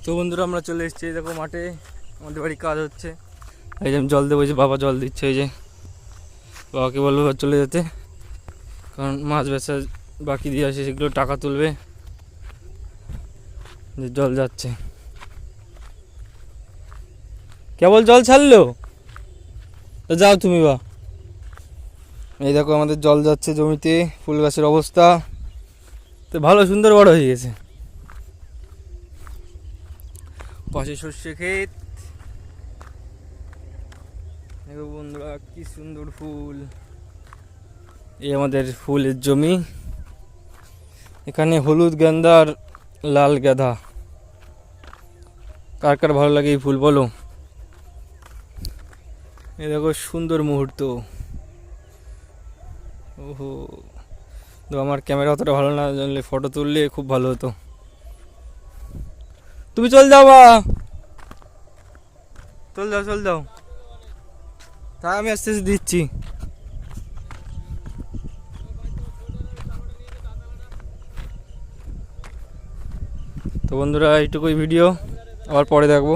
তো বন্ধুরা আমরা চলে এসেছি, দেখো মাঠে আমাদের বাড়ি কাজ হচ্ছে। এই যে আমি জল দেবো, যে বাবা জল দিচ্ছে। এই যে বাবাকে বলবো চলে যেতে, কারণ মাছ বেচা বাকি দিয়ে আসে, সেগুলো টাকা তুলবে। যে জল যাচ্ছে, কেবল জল ছাড়লো, তো যাও তুমি বা। এই দেখো আমাদের জল যাচ্ছে জমিতে, ফুল গাছের অবস্থা তো ভালো, সুন্দর বড় হয়ে গেছে। পাশে সর্ষে ক্ষেত, দেখো বন্ধুরা কি সুন্দর ফুল। এই আমাদের ফুলের জমি, এখানে হলুদ গাঁদা আর লাল গাঁদা। কার কার ভালো লাগে এই ফুল বলো। এই দেখো সুন্দর মুহূর্ত। ওহো, তো আমার ক্যামেরা অতটা ভালো না, জানলে ফটো তুললে খুব ভালো হতো। তুমি চল যাও বা, চল যাও চল যাও, তা আমি আস্তে আস্তে দিচ্ছি। তো বন্ধুরা এইটুকুই ভিডিও, আবার পরে দেখবো।